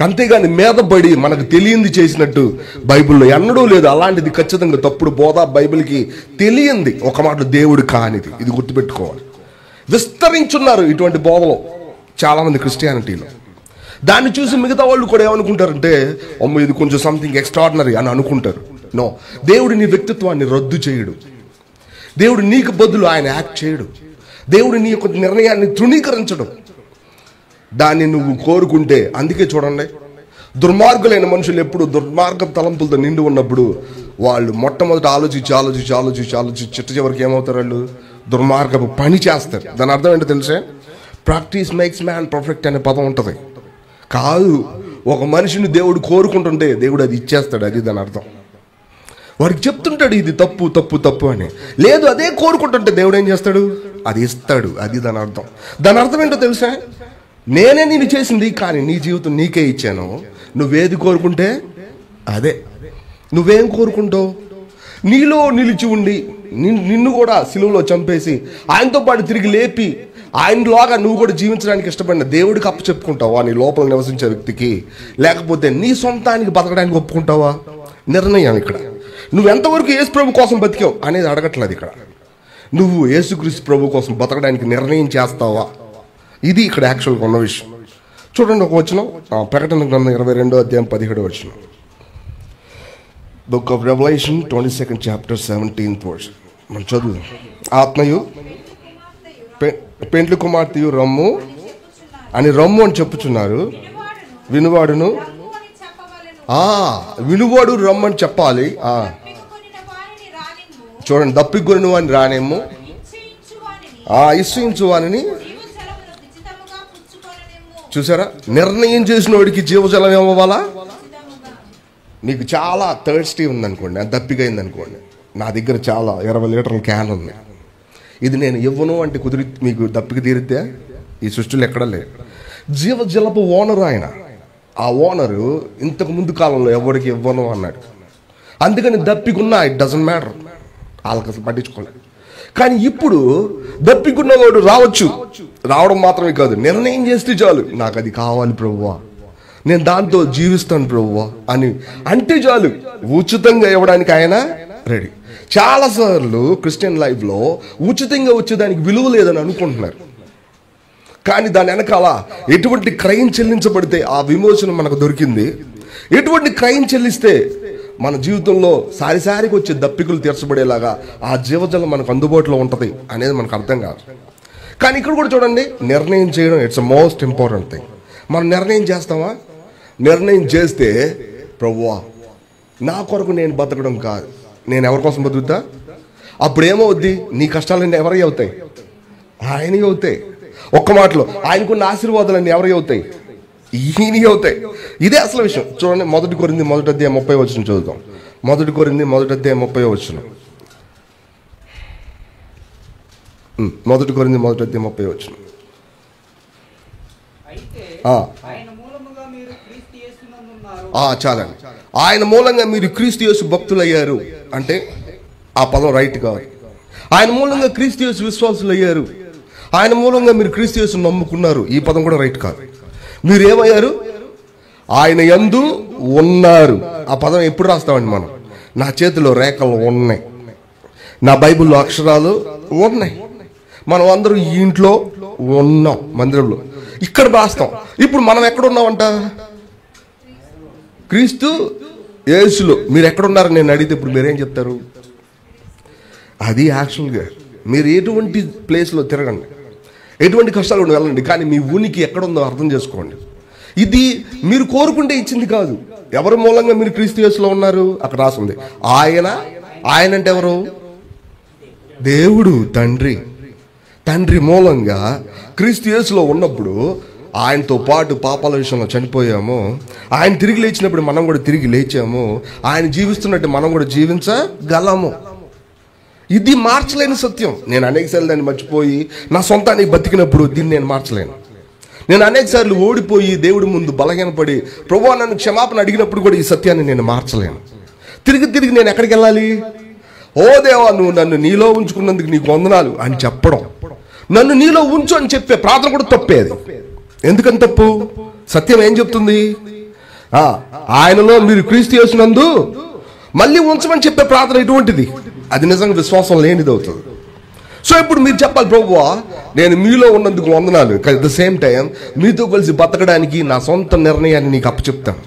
అంతేగాని మీద పడి మనకు తెలియంది చేసినట్టు బైబిల్లో ఎన్నడూ లేదు. అలాంటిది ఖచ్చితంగా తప్పుడు బోధ, బైబిల్కి తెలియంది ఒక మాట దేవుడు కానిది. ఇది గుర్తుపెట్టుకోవాలి. విస్తరించున్నారు ఇటువంటి బోధలో చాలామంది క్రిస్టియానిటీలో. దాన్ని చూసి మిగతా వాళ్ళు కూడా ఏమనుకుంటారంటే, అమ్మో ఇది కొంచెం సంథింగ్ ఎక్స్ట్రాడినరీ అని అనుకుంటారు. నో, దేవుడు నీ వ్యక్తిత్వాన్ని రద్దు చేయడు. దేవుడు నీకు బదులు ఆయన యాక్ట్ చేయడు. దేవుడు నీ యొక్క నిర్ణయాన్ని తృణీకరించడం. దాన్ని నువ్వు కోరుకుంటే, అందుకే చూడండి, దుర్మార్గులైన మనుషులు ఎప్పుడు దుర్మార్గ తలంపులతో నిండి ఉన్నప్పుడు వాళ్ళు మొట్టమొదటి ఆలోచించి చిట్ట చివరికి ఏమవుతారు, వాళ్ళు దుర్మార్గపు పని చేస్తారు. దాని అర్థం ఏంటో తెలుసే? ప్రాక్టీస్ మేక్స్ మ్యాన్ పర్ఫెక్ట్ అనే పదం ఉంటుంది. కాదు, ఒక మనిషిని దేవుడు కోరుకుంటుంటే దేవుడు అది ఇచ్చేస్తాడు. అది దాని అర్థం. వాడికి చెప్తుంటాడు ఇది తప్పు తప్పు తప్పు అని. లేదు, అదే కోరుకుంటుంటే దేవుడు ఏం చేస్తాడు, అది ఇస్తాడు. అది దాని అర్థం. దాని అర్థం ఏంటో తెలుసా? నేనే నేను చేసింది, కానీ నీ జీవితం నీకే ఇచ్చాను. నువ్వేది కోరుకుంటే అదే. నువ్వేం కోరుకుంటావు? నీలో నిలిచి ఉండి నిన్ను కూడా సిలువలో చంపేసి ఆయనతో పాటు తిరిగి లేపి ఆయనలాగా నువ్వు కూడా జీవించడానికి ఇష్టపడిన దేవుడికి అప్పు చెప్పుకుంటావా నీ లోపల నివసించే వ్యక్తికి? లేకపోతే నీ సొంతానికి బతకడానికి ఒప్పుకుంటావా? నిర్ణయం ఇక్కడ. నువ్వు ఎంతవరకు యేసు ప్రభు కోసం బతికావు అనేది అడగట్లేదు ఇక్కడ. నువ్వు యేసుక్రీస్తు ప్రభు కోసం బతకడానికి నిర్ణయం చేస్తావా? ఇది ఇక్కడ యాక్చువల్గా ఉన్న విషయం. చూడండి ఒక వచనం, ప్రకటన గ్రంథం 22వ అధ్యాయం 17వ వచనం. Book of revolution 22nd chapter 17th verse. మనం చదువు. ఆత్మయు పెండ్లి కుమార్తెయు రమ్ము అని చెప్పుచున్నారు. వినువాడును వినువాడు రమ్మని చెప్పాలి. చూడండి, దప్పికొనిన వాడిని రానేమో, ఇష్టించు వాడిని. చూసారా? నిర్ణయం చేసిన వాడికి జీవజలం ఏమవ్వాలా? నీకు చాలా థర్స్టీ ఉందనుకోండి, దప్పిక అయిందనుకోండి, నా దగ్గర చాలా 20 లీటర్ల క్యాన్ ఉంది. ఇది నేను ఇవ్వను అంటే కుదిరి మీకు దప్పిక తీరితే ఈ సృష్టిలో ఎక్కడా లేదు. జీవజలపు ఓనరు ఆయన. ఆ ఓనరు ఇంతకు ముందు కాలంలో ఎవరికి ఇవ్వను అన్నాడు. అందుకని దప్పికున్నా ఇట్ డజంట్ మ్యాటర్, వాళ్ళకి అసలు పట్టించుకోలేదు. కానీ ఇప్పుడు దప్పికున్నవాడు రావడం మాత్రమే కాదు, నిర్ణయం చేస్తే చాలు, నాకు అది కావాలి ప్రభువా, నేను దాంతో జీవిస్తాను ప్రభువా అని అంటే చాలు, ఉచితంగా ఇవ్వడానికి ఆయన రెడీ. చాలాసార్లు క్రిస్టియన్ లైఫ్లో ఉచితంగా వచ్చేదానికి విలువ లేదని అనుకుంటున్నారు. కానీ దాని వెనకాల ఎటువంటి క్రయం చెల్లించబడితే ఆ విమోచన మనకు దొరికింది, ఎటువంటి క్రయం చెల్లిస్తే మన జీవితంలో సారిసారికి వచ్చే దప్పికలు తీర్చబడేలాగా ఆ జీవజలం మనకు అందుబాటులో ఉంటుంది అనేది మనకు అర్థం కాదు. కానీ ఇక్కడ కూడా చూడండి, నిర్ణయం చేయడం it's a most important thing. మనం నిర్ణయం చేస్తామా? నిర్ణయం చేస్తే ప్రభువా నా కొరకు నేను బతకడం కాదు, నేను ఎవరి కోసం బతుకుతా? అప్పుడు ఏమవుద్ది? నీ కష్టాలన్నీ ఎవరి అవుతాయి? ఆయనవి అవుతాయి. ఒక్క మాటలో ఆయనకున్న ఆశీర్వాదాలన్నీ ఎవరి అవుతాయి? ఈయన అవుతాయి. ఇదే అసలు విషయం. చూడండి, 1 కొరింథీ 1వ అధ్యాయం 30వ వచనం చదువుతాం. 1 కొరింథీ 1వ అధ్యాయం 30వ వచనం. 1 కొరింథీ 1వ అధ్యాయం 30వ వచనం. చాలండి. ఆయన మూలంగా మీరు క్రీస్తు యేసు భక్తులయ్యారు అంటే ఆ పదం రైట్ కాదు. ఆయన మూలంగా క్రీస్తు యేసు విశ్వాసులు అయ్యారు, ఆయన మూలంగా మీరు క్రీస్తు యేసును నమ్ముకున్నారు, ఈ పదం కూడా రైట్ కాదు. మీరు ఏమయ్యారు? ఆయన యందు ఉన్నారు. ఆ పదం ఎప్పుడు రాస్తామండి మనం? నా చేతిలో రేఖలు ఉన్నాయి, నా బైబిల్లో అక్షరాలు ఉన్నాయి, మనం అందరూ ఈ ఇంట్లో ఉన్నాం, మందిరంలో ఇక్కడ రాస్తాం. ఇప్పుడు మనం ఎక్కడున్నామంట? క్రీస్తు యేసులో. మీరు ఎక్కడున్నారని నేను అడిగితే ఇప్పుడు మీరేం చెప్తారు? అది యాక్చువల్గా మీరు ఎటువంటి ప్లేస్లో తిరగండి, ఎటువంటి కష్టాలు వెళ్ళండి, కానీ మీ ఉనికి ఎక్కడుందో అర్థం చేసుకోండి. ఇది మీరు కోరుకుంటే ఇచ్చింది కాదు. ఎవరి మూలంగా మీరు క్రీస్తు యేసులో ఉన్నారు? అక్కడ రాసింది ఆయన. ఆయన అంటే ఎవరు? దేవుడు తండ్రి. తండ్రి మూలంగా క్రీస్తు యేసులో ఉన్నప్పుడు ఆయనతో పాటు పాపాల విషయంలో చనిపోయాము, ఆయన తిరిగి లేచినప్పుడు మనం కూడా తిరిగి లేచాము, ఆయన జీవిస్తున్నట్టు మనం కూడా జీవించగలము. ఇది మార్చలేని సత్యం. నేను అనేకసార్లు దాన్ని మర్చిపోయి నా సొంతానికి బతికినప్పుడు దీన్ని నేను మార్చలేను. నేను అనేకసార్లు ఓడిపోయి దేవుడి ముందు బలహీనపడి ప్రభువా నన్ను క్షమాపణ అడిగినప్పుడు కూడా ఈ సత్యాన్ని నేను మార్చలేను. తిరిగి నేను ఎక్కడికి వెళ్ళాలి? ఓ దేవా, నువ్వు నన్ను నీలో ఉంచుకున్నందుకు నీకు వందనాలు అని చెప్పడం, నన్ను నీలో ఉంచు అని చెప్పే ప్రార్థన కూడా తప్పేది. ఎందుకని తప్పు? సత్యం ఏం చెప్తుంది? ఆయనలో మీరు క్రీస్తు యేసునందు మళ్ళీ ఉంచమని చెప్పే ప్రార్థన ఎటువంటిది? అది నిజంగా విశ్వాసం లేనిది అవుతుంది. సో ఇప్పుడు మీరు చెప్పాలి, ప్రభువా నేను మీలో ఉన్నందుకు వందనాలు, అట్ ద సేమ్ టైం మీతో కలిసి బతకడానికి నా సొంత నిర్ణయాన్ని నీకు అప్పచెప్తాను.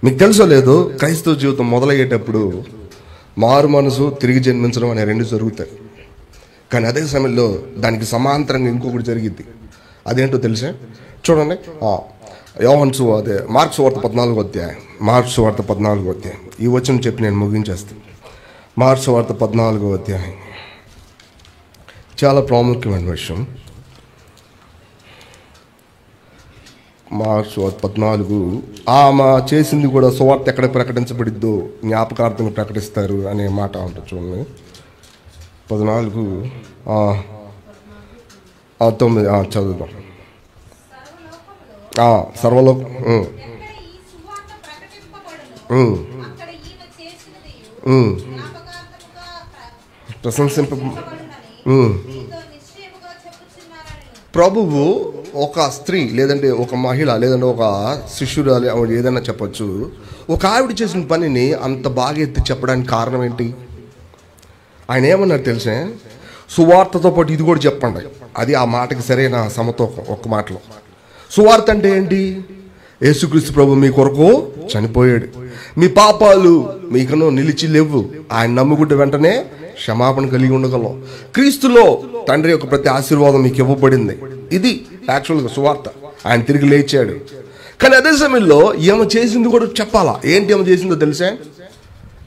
మీకు తెలుసో లేదో, క్రైస్తవ జీవితం మొదలయ్యేటప్పుడు మారు మనసు, తిరిగి జన్మించడం అనే రెండు జరుగుతాయి. కానీ అదే సమయంలో దానికి సమాంతరంగా ఇంకొకటి జరిగింది. అదేంటో తెలుసా? చూడండి, యోహాను సువార్త, మార్కు సువార్త 14వ అధ్యాయం, మార్కు సువార్త 14వ అధ్యాయం. ఈ వచనం చెప్పి నేను ముగించేస్తాను. మార్కు సువార్త 14వ అధ్యాయం చాలా ప్రాముఖ్యమైన విషయం. మార్కు సువార్త 14, ఆమె చేసింది కూడా సువార్త ఎక్కడ ప్రకటించబడిద్దో జ్ఞాపకార్థంగా ప్రకటిస్తారు అనే మాట ఉంటుంది. చూడండి 14 9 చదువుదాం. సర్వలోకం ప్రశంసింప ప్రభువు ఒక స్త్రీ లేదంటే ఒక మహిళ లేదంటే ఒక శిష్యురాలు ఏదైనా చెప్పచ్చు, ఒక ఆవిడ చేసిన పనిని అంత బాగా ఎత్తి చెప్పడానికి కారణం ఏంటి? ఆయన ఏమన్నారు తెలిసే? సువార్తతో పాటు ఇది కూడా చెప్పండి. అది ఆ మాటకి సరైన సమతూకం. ఒక్క మాటలో సువార్త అంటే ఏంటి? యేసుక్రీస్తు ప్రభు మీ కొరకు చనిపోయాడు, మీ పాపాలు మీకును నిలిచి లేవు, ఆయన నమ్ముకుంటే వెంటనే క్షమాపణ కలిగి ఉండగలం, క్రీస్తులో తండ్రి యొక్క ప్రతి ఆశీర్వాదం మీకు ఇవ్వబడింది. ఇది యాక్చువల్గా సువార్త. ఆయన తిరిగి లేచాడు. కానీ అదే సమయంలో ఈమె చేసింది కూడా చెప్పాలా. ఏంటి ఏమో చేసిందో తెలిసే?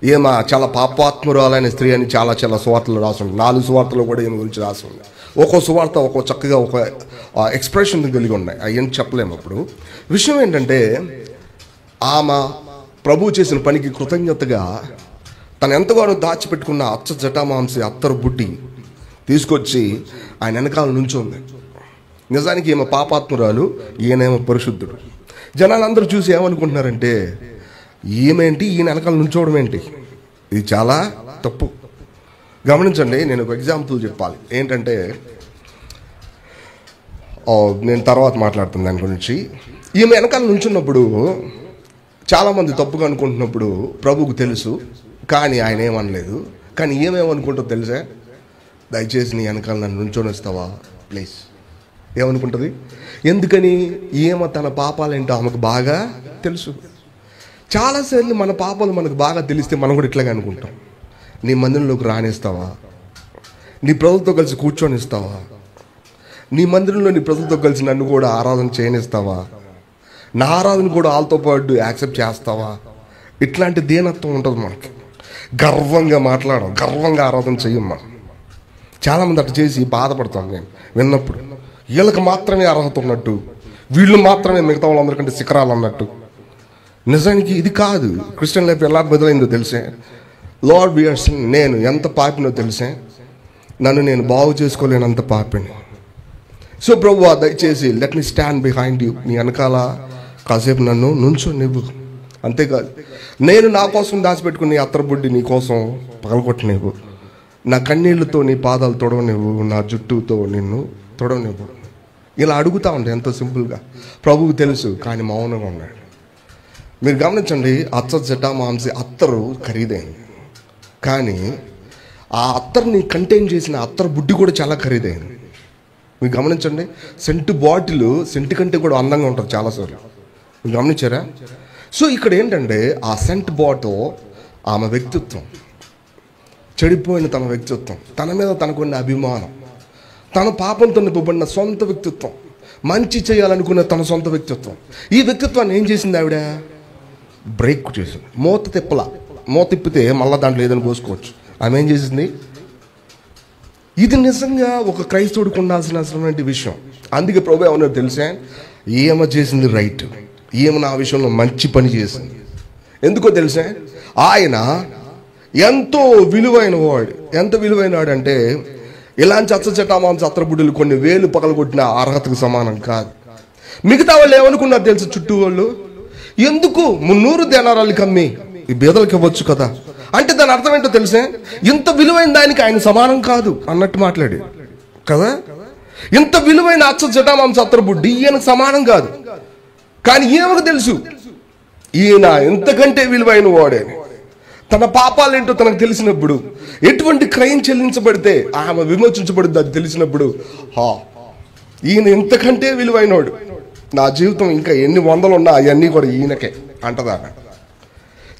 ఈమె చాలా పాపాత్మురాలైన స్త్రీ అని చాలా సువార్తలు రాసింది. 4 సువార్తలు కూడా ఈమె గురించి రాసింది. ఒక్కో సువార్త ఒక్కో చక్కగా ఒక ఎక్స్ప్రెషన్ కలిగి ఉన్నాయి. అవన్నీ చెప్పలేము. అప్పుడు విషయం ఏంటంటే, ఆమె ప్రభువు చేసిన పనికి కృతజ్ఞతగా తను ఎంతగానో దాచిపెట్టుకున్న అచ్చ జటామాంసి అత్తరు బుట్టి తీసుకొచ్చి ఆయన వెనకాల నుంచుంది. నిజానికి ఈమె పాపాత్మురాలు, ఈయనేమో పరిశుద్ధుడు. జనాలందరూ చూసి ఏమనుకుంటున్నారంటే, ఈమెంటి ఈయన వెనకాల నుంచోవడం ఏంటి? ఇది చాలా తప్పు. గమనించండి, నేను ఒక ఎగ్జాంపుల్ చెప్పాలి. ఏంటంటే, నేను తర్వాత మాట్లాడుతాను దాని గురించి. ఈమె వెనకాల నుంచున్నప్పుడు చాలామంది తప్పుగా అనుకుంటున్నప్పుడు ప్రభువుకు తెలుసు, కానీ ఆయన ఏమనలేదు. కానీ ఏమేమనుకుంటుందో తెలుసా? దయచేసి నీ వెనకాల నన్ను నుంచొని వస్తావా ప్లీజ్. ఏమనుకుంటుంది? ఎందుకని? ఈమె తన పాపాలేంటో ఆమెకు బాగా తెలుసు. చాలాసార్లు మన పాపాలు మనకు బాగా తెలిస్తే మనం కూడా ఇట్లాగే అనుకుంటాం. నీ మందిరంలోకి రానిస్తావా? నీ ప్రజలతో కలిసి కూర్చొని ఇస్తావా? నీ మందిరంలో నీ ప్రజలతో కలిసి నన్ను కూడా ఆరాధన చేయనిస్తావా? నా ఆరాధన కూడా వాళ్ళతో పాటు యాక్సెప్ట్ చేస్తావా? ఇట్లాంటి దీనత్వం ఉంటుంది మనకి. గర్వంగా మాట్లాడడం, గర్వంగా ఆరాధన చెయ్యం మనం. చాలామంది అట్లా చేసి బాధపడతాను నేను విన్నప్పుడు. వీళ్ళకి మాత్రమే అర్హత ఉన్నట్టు, వీళ్ళు మాత్రమే మిగతా వాళ్ళందరికంటే శిఖరాలు అన్నట్టు. నిజానికి ఇది కాదు. క్రిస్టియన్ లైఫ్ ఎలా బదులైందో తెలిసే? Lord we are sin. నేను ఎంత పాపినో తెలిసే? నన్ను నేను బాగు చేసుకోలేనంత పాపిని. సో ప్రభువా దయచేసి let me stand behind you. నీ వెనకాల కాసేపు నన్ను నుంచో నువ్వు. అంతేకాదు, నేను నా కోసం దాచిపెట్టుకుని అత్తరబుడ్డి నీ కోసం పగలగొట్టనివ్వు. నా కన్నీళ్లతో నీ పాదాలు తొడవనివ్వు, నా జుట్టుతో నిన్ను తొడవనివ్వు. ఇలా అడుగుతా ఉంటే ఎంతో సింపుల్గా. ప్రభువుకు తెలుసు, కానీ మౌనంగా ఉన్నాడు. మీరు గమనించండి, అచ్చ జటామాంసి అత్తరు ఖరీదైంది, కానీ ఆ అత్తర్ని కంటైన్ చేసిన అత్తరు బుడ్డి కూడా చాలా ఖరీదైంది. మీరు గమనించండి, సెంటు బాటిల్ సెంటు కంటే కూడా అందంగా ఉంటుంది చాలాసార్లు. మీరు గమనించారా? సో ఇక్కడ ఏంటంటే, ఆ సెంట్ బాటిల్ ఆమె వ్యక్తిత్వం, చెడిపోయిన తన వ్యక్తిత్వం, తన మీద తనకున్న అభిమానం, తన పాపంతో నింపబడిన సొంత వ్యక్తిత్వం, మంచి చేయాలనుకున్న తన సొంత వ్యక్తిత్వం. ఈ వ్యక్తిత్వాన్ని ఏం చేసింది ఆవిడ? బ్రేక్ చేసింది. మూత తిప్పితే మళ్ళీ దాంట్లో ఏదైనా పోసుకోవచ్చు. ఆమె ఏం చేసింది? ఇది నిజంగా ఒక క్రైస్తవుడికి ఉండాల్సిన విషయం. అందుకే ప్రభువు ఏమన్నా తెలిసే? ఈమె చేసింది రైట్, ఈమె నా విషయంలో మంచి పని చేసింది. ఎందుకో తెలుసా, ఆయన ఎంతో విలువైన వాడు. ఎంత విలువైన వాడు అంటే ఇలాంటి అచ్చచటామాంస అత్రబుడ్డులు కొన్ని వేలు పగలగొట్టిన అర్హతకు సమానం కాదు. మిగతా వాళ్ళు ఏమనుకున్నారు తెలుసు, చుట్టూ వాళ్ళు, ఎందుకు 300 దేనారాలు కమ్మి ఈ బీదలకు ఇవ్వచ్చు కదా అంటే దాని అర్థం ఏంటో తెలుసా, ఇంత విలువైన దానికి ఆయన సమానం కాదు అన్నట్టు మాట్లాడి కదా. ఇంత విలువైన అచ్చచటామాంస అత్రబుడ్డి ఈయనకు సమానం కాదు. కానీ ఈమెకు తెలుసు ఈయన ఎంతకంటే విలువైన వాడే. తన పాపాలేంటో తనకు తెలిసినప్పుడు, ఎటువంటి క్రయం చెల్లించబడితే ఆమె విమోచించబడుద్ది అది తెలిసినప్పుడు, ఈయన ఇంతకంటే విలువైనవాడు, నా జీవితం ఇంకా ఎన్ని వందలు ఉన్నా అవన్నీ కూడా ఈయనకే అంటదా.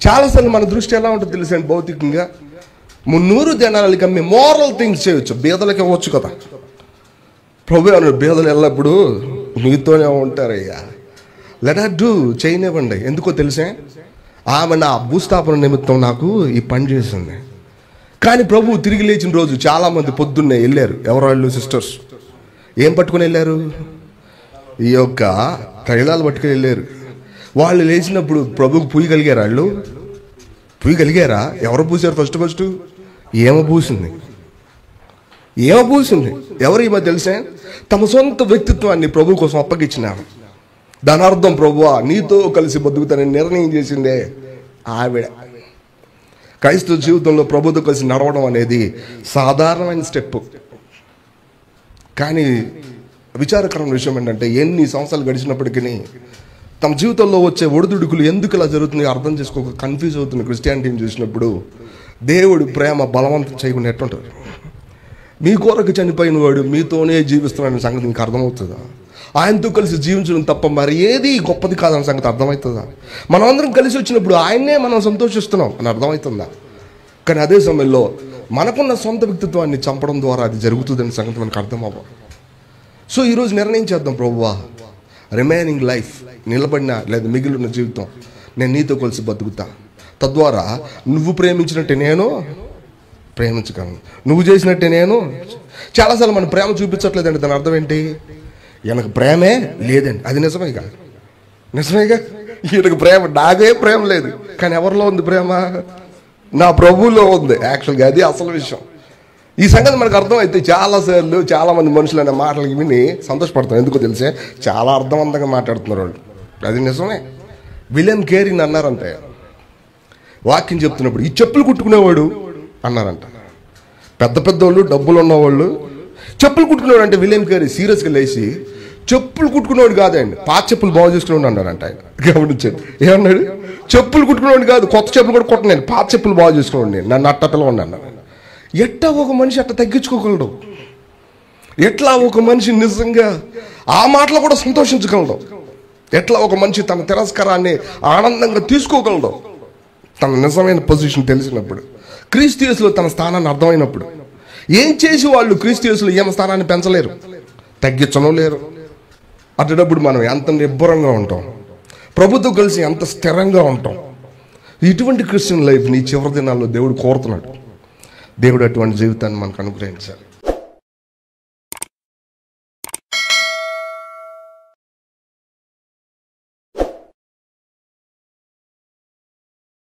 చాలాసార్లు మన దృష్టి ఎలా ఉంటుంది తెలుసండి, భౌతికంగా 300 దేనారాలు కమ్మి మోరల్ థింగ్స్ చేయొచ్చు, బీదలకి ఇవ్వచ్చు కదా. ప్రభు అన్నాడు, బీదలు ఎల్లప్పుడు మీతోనే ఉంటారయ్యా, లెట్ హర్ డూ, చేయనివ్వండి. ఎందుకో తెలుసా, ఆమె నా భూస్థాపన నిమిత్తం నాకు ఈ పని చేసింది. కానీ ప్రభు తిరిగి లేచిన రోజు చాలామంది పొద్దున్నే వెళ్ళారు. ఎవరు వాళ్ళు? సిస్టర్స్. ఏం పట్టుకుని వెళ్ళారు? ఈ యొక్క తైలాలు పట్టుకుని వెళ్ళారు. వాళ్ళు లేచినప్పుడు ప్రభుకు పూయగలిగారు. వాళ్ళు పూయగలిగారా? ఎవరు పూసారు? ఫస్ట్ ఏమో పూసింది. ఎవరు ఈమె తెలుసా, తమ సొంత వ్యక్తిత్వాన్ని ప్రభు కోసం అప్పగించినారు. దాని అర్థం, ప్రభువా నీతో కలిసి బతుకుతానని నిర్ణయం చేసిందే ఆవిడ. క్రైస్తవ జీవితంలో ప్రభుతో కలిసి నడవడం అనేది సాధారణమైన స్టెప్. కానీ విచారకరమైన విషయం ఏంటంటే, ఎన్ని సంవత్సరాలు గడిచినప్పటికీ తమ జీవితంలో వచ్చే ఒడిదుడుకులు ఎందుకు ఇలా జరుగుతుంది అర్థం చేసుకోక కన్ఫ్యూజ్ అవుతున్న క్రిస్టియానిటీని చూసినప్పుడు, దేవుడు ప్రేమ బలవంతం చేయకుండా ఎట్లుంటారు? మీ కొరకు చనిపోయిన వాడు మీతోనే జీవిస్తున్నాడనే సంగతి మీకు అర్థమవుతుందా? ఆయనతో కలిసి జీవించడం తప్ప మరి ఏది గొప్పది కాదన్న సంగతి అర్థమవుతుందా? మనం అందరం కలిసి వచ్చినప్పుడు ఆయన్నే మనం సంతోషిస్తున్నాం అని అర్థమవుతుందా? కానీ అదే సమయంలో మనకున్న సొంత వ్యక్తిత్వాన్ని చంపడం ద్వారా అది జరుగుతుందనే సంగతి మనకు అర్థం అవ్వాలి. సో ఈరోజు నిర్ణయం చేద్దాం, ప్రభువా రిమైనింగ్ లైఫ్, నిలబడిన లేదా మిగిలిన జీవితం నేను నీతో కలిసి బతుకుతా. తద్వారా నువ్వు ప్రేమించినట్టే నేను ప్రేమించగలను, నువ్వు చేసినట్టే నేను. చాలాసార్లు మనం ప్రేమ చూపించట్లేదండి. దాని అర్థం ఏంటి? ఈయనకు ప్రేమే లేదండి. అది నిజమేగా. ఈయనకు ప్రేమ, నాకే ప్రేమ లేదు. కానీ ఎవరిలో ఉంది ప్రేమ? నా ప్రభువులో ఉంది. యాక్చువల్గా అది అసలు విషయం. ఈ సంగతి మనకు అర్థమైతే చాలాసార్లు చాలామంది మనుషులు అనే మాటలకి విని సంతోషపడతాం. ఎందుకో తెలిసే, చాలా అర్థవంతంగా మాట్లాడుతున్నారు వాళ్ళు. అది నిజమే. విలియం కేరీని అన్నారంటే, వాక్యం చెప్తున్నప్పుడు, ఈ చెప్పులు కుట్టుకునేవాడు అన్నారంట. పెద్ద పెద్దోళ్ళు, డబ్బులు ఉన్నవాళ్ళు చెప్పులు కుట్టుకునేవాడు అంటే విలియం కేరీ సీరియస్గా లేచి, చెప్పులు కుట్టుకునేవాడు కాదండి, పాత చెప్పులు బాగు చేసుకునేవాడు అన్నారంట ఆయన. గమనించండి, ఏమన్నాడు? చెప్పులు కుట్టుకునేవాడు కాదు, కొత్త చెప్పులు కూడా కుట్టనండి, పాత చెప్పులు బాగు చేసుకునేవాడు నేను, నన్ను అట్టలో ఉన్నాను. ఎట్లా ఒక మనిషి అట్లా తగ్గించుకోగలడు? ఎట్లా ఒక మనిషి నిజంగా ఆ మాటలు కూడా సంతోషించగలడు? ఎట్లా ఒక మనిషి తన తిరస్కారాన్ని ఆనందంగా తీసుకోగలడు? తన నిజమైన పొజిషన్ తెలిసినప్పుడు, క్రీస్తు యేసులో తన స్థానాన్ని అర్థమైనప్పుడు. ఏం చేసి వాళ్ళు క్రీస్తు యేసులో ఏమ స్థానాన్ని పెంచలేరు, తగ్గించడం లేరు. అటుడప్పుడు మనం ఎంత నిబ్బరంగా ఉంటాం, ప్రభుతో కలిసి ఎంత స్థిరంగా ఉంటాం. ఇటువంటి క్రిస్టియన్ లైఫ్ నీ చివరి దినాల్లో దేవుడు కోరుతున్నాడు. దేవుడు అటువంటి జీవితాన్ని మనకు అనుగ్రహించాలి.